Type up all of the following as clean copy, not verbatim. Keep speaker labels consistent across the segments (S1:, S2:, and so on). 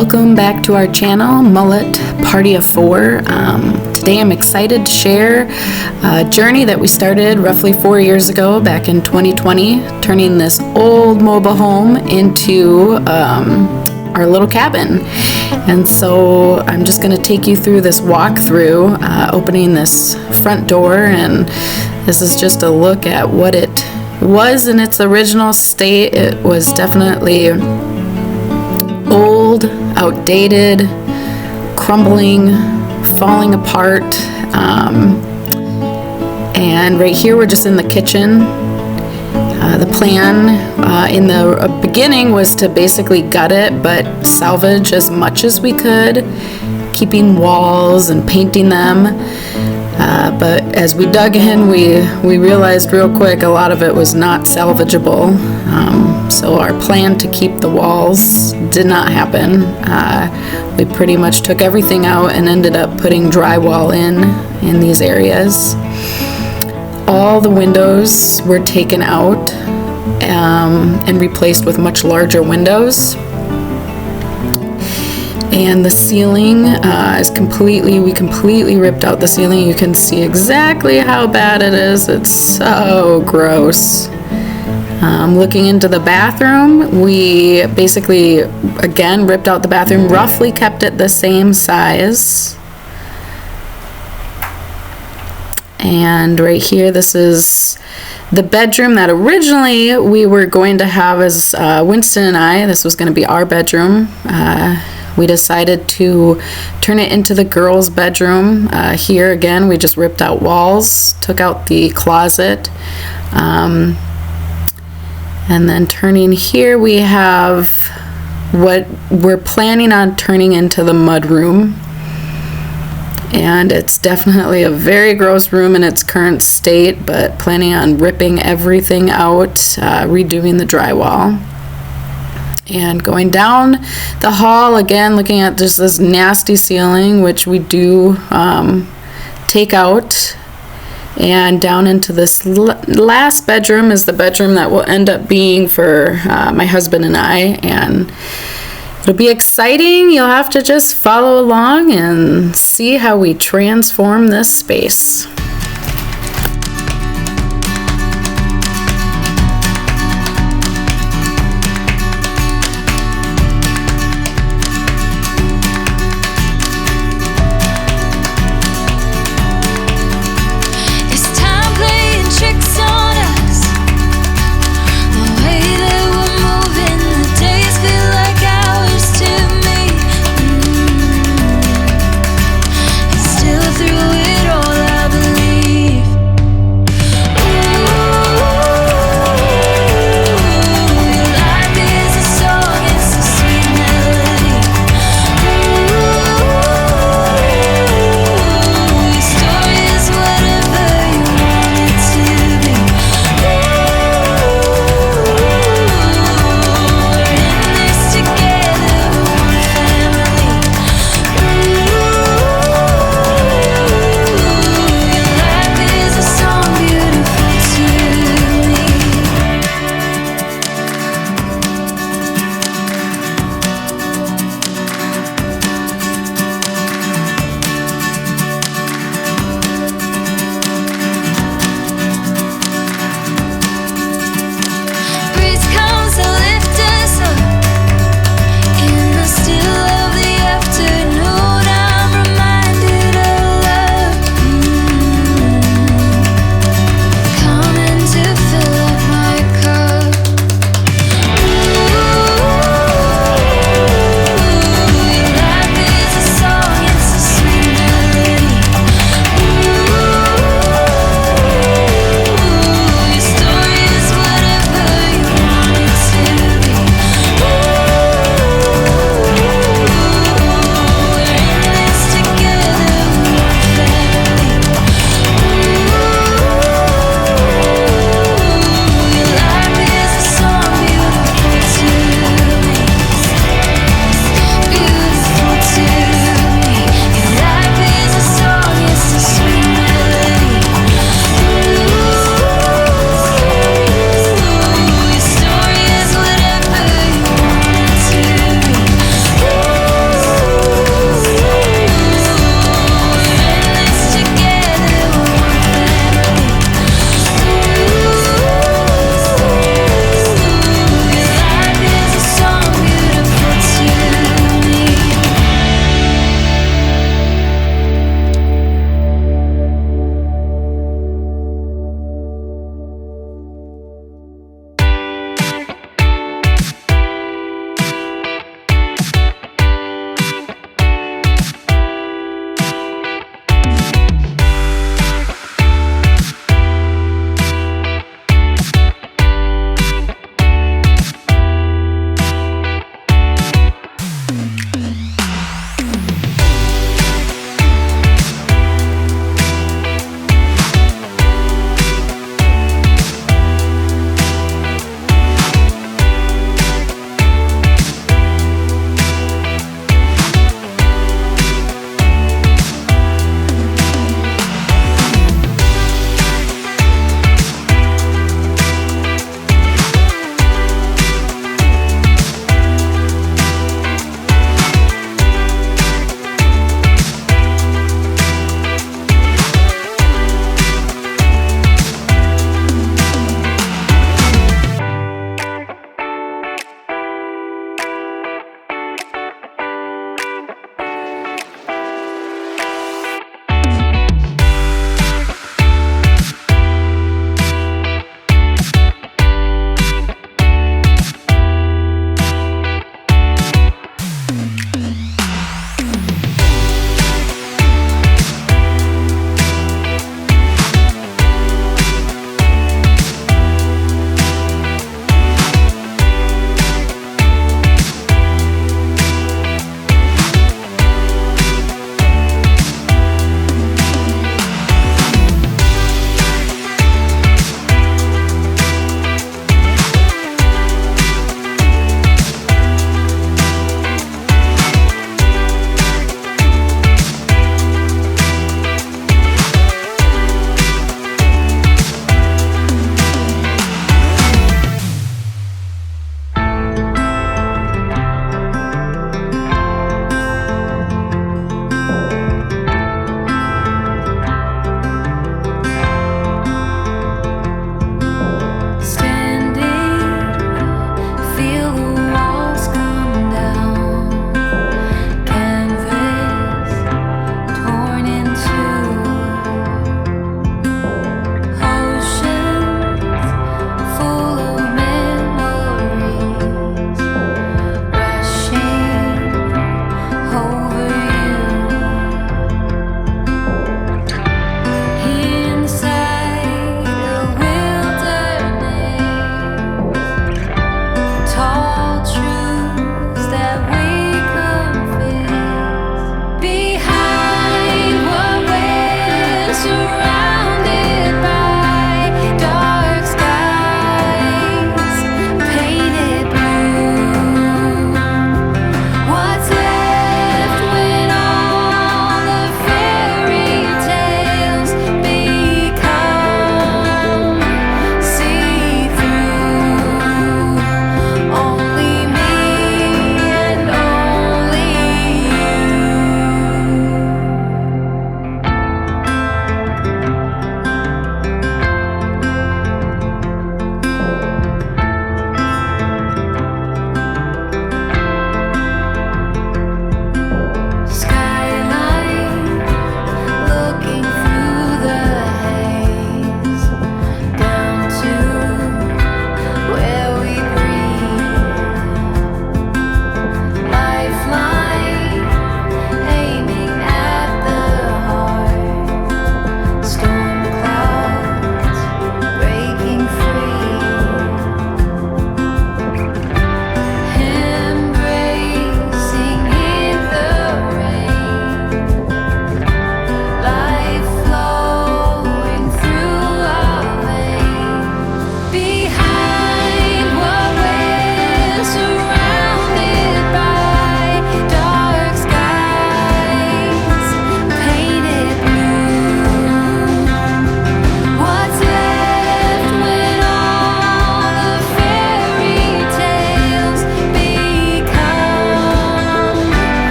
S1: Welcome back to our channel, Mullet Party of Four. Today I'm excited to share a journey that we started roughly 4 years ago, back in 2020, turning this old mobile home into our little cabin. And so I'm just going to take you through this walkthrough, opening this front door, and this is just a look at what it was in its original state. It was definitely old, outdated, crumbling, falling apart. And right here we're just in the kitchen. The plan in the beginning was to basically gut it, but salvage as much as we could, keeping walls and painting them. But as we dug in, we realized real quick a lot of it was not salvageable. So our plan to keep the walls did not happen. We pretty much took everything out and ended up putting drywall in these areas. All the windows were taken out and replaced with much larger windows. And the ceiling we completely ripped out the ceiling. You can see exactly how bad it is. It's so gross. Looking into the bathroom, we basically, again, ripped out the bathroom, roughly kept it the same size. And right here, this is the bedroom that originally we were going to have as Winston and I. This was going to be our bedroom. We decided to turn it into the girls' bedroom. Here again, we just ripped out walls, took out the closet. And then turning here, we have what we're planning on turning into the mud room. And it's definitely a very gross room in its current state, but planning on ripping everything out, redoing the drywall. And going down the hall, again, looking at just this nasty ceiling, which we do take out. And down into this last bedroom is the bedroom that will end up being for my husband and I. And it'll be exciting. You'll have to just follow along and see how we transform this space.
S2: Through it all, I believe.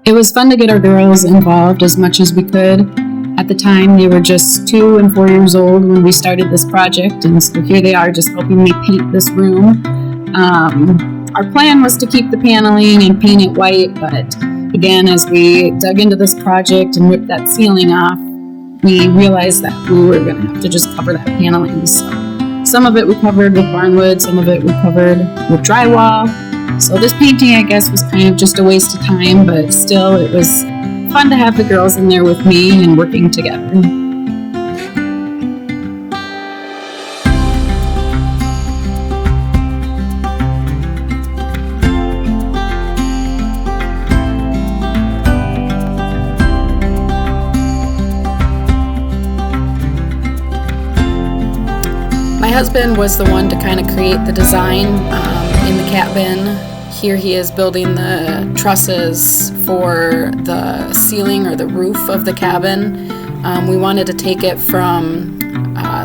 S1: It was fun to get our girls involved as much as we could. At the time, they were just 2 and 4 years old when we started this project, and so here they are just helping me paint this room. Our plan was to keep the paneling and paint it white, but again, as we dug into this project and ripped that ceiling off, we realized that we were going to have to just cover that paneling. So some of it we covered with barnwood, some of it we covered with drywall. So this painting, I guess, was kind of just a waste of time, but still it was fun to have the girls in there with me and working together. My husband was the one to kind of create the design in the cabin. Here he is building the trusses for the ceiling or the roof of the cabin. We wanted to take it from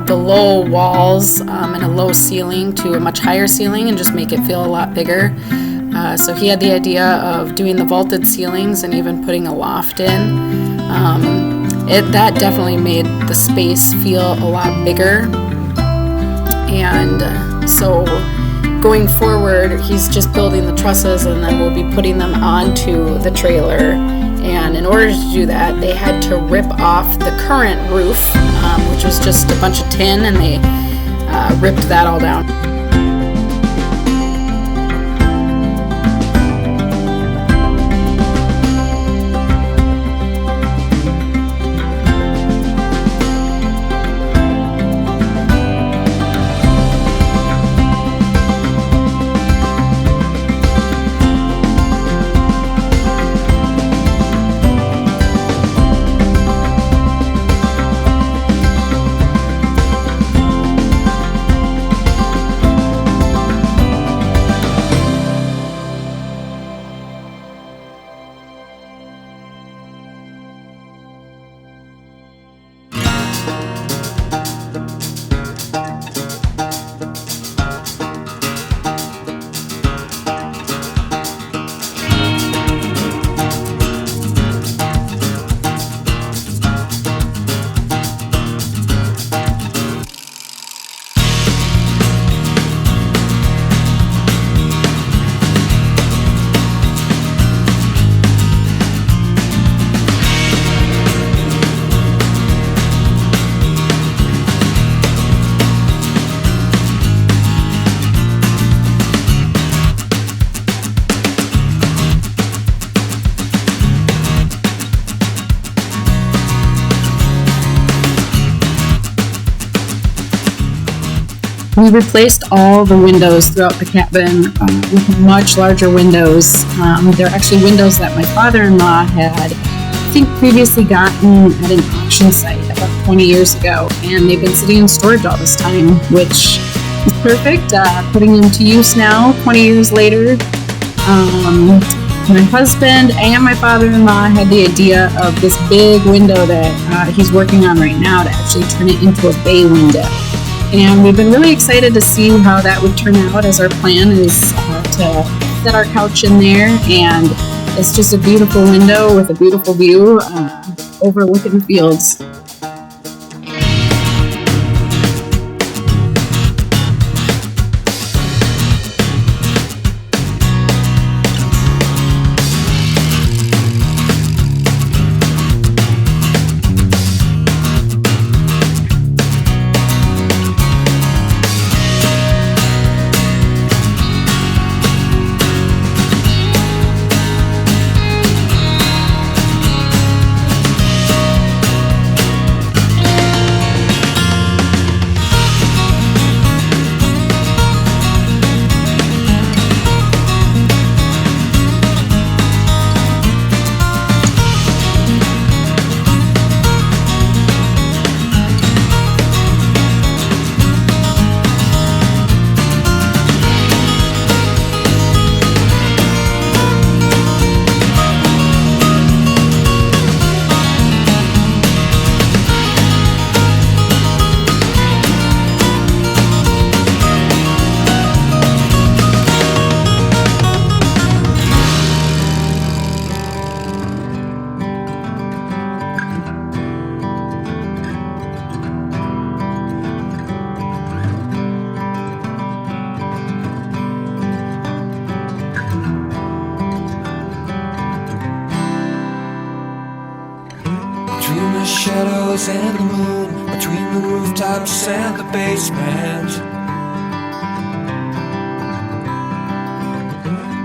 S1: the low walls and a low ceiling to a much higher ceiling and just make it feel a lot bigger. So he had the idea of doing the vaulted ceilings and even putting a loft in. That definitely made the space feel a lot bigger. And so going forward, he's just building the trusses and then we'll be putting them onto the trailer. And in order to do that, they had to rip off the current roof, which was just a bunch of tin, and they ripped that all down. We replaced all the windows throughout the cabin with much larger windows. They're actually windows that my father-in-law had, I think, previously gotten at an auction site about 20 years ago, and they've been sitting in storage all this time, which is perfect. Putting them to use now, 20 years later. My husband and my father-in-law had the idea of this big window that he's working on right now to actually turn it into a bay window. And we've been really excited to see how that would turn out, as our plan is to set our couch in there. And it's just a beautiful window with a beautiful view overlooking the fields.
S2: the shadows and the moon, between the rooftops and the basement,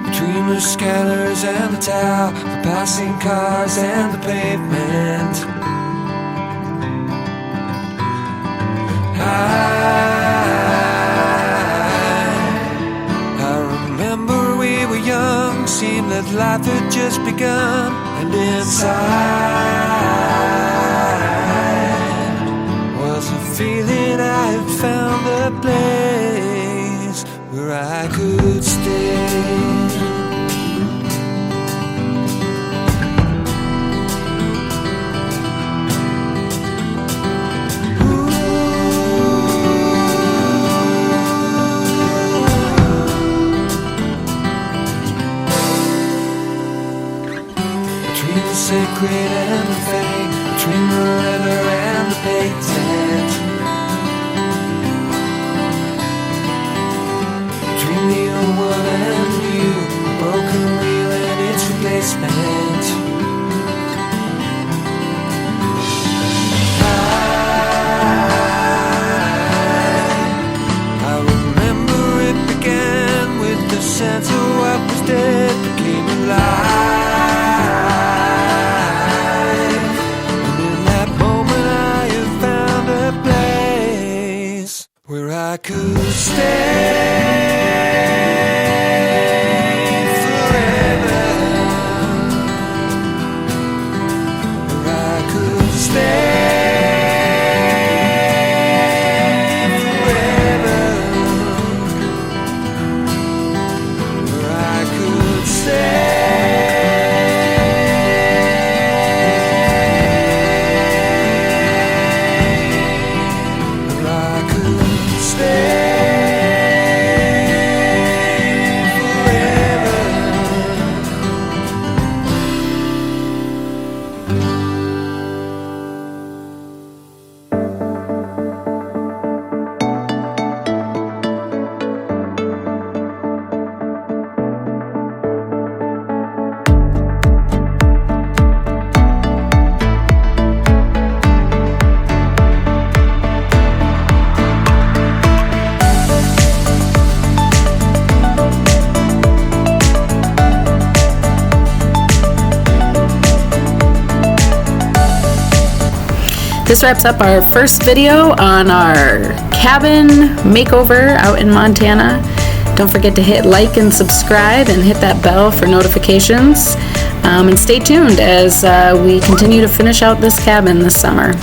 S2: between the scanners and the tower, the passing cars and the pavement. I remember we were young, seemed that life had just begun, and inside was a feeling I had found a place where I could stay. Sacred and the fake, between the leather and the patent, between the old world and the new, the broken wheel and its replacement. I remember it began with the sense of what was dead became alive. Where I could stay forever, where I could stay forever, where I could stay.
S1: This wraps up our first video on our cabin makeover out in Montana. Don't forget to hit like and subscribe and hit that bell for notifications. And stay tuned as we continue to finish out this cabin this summer.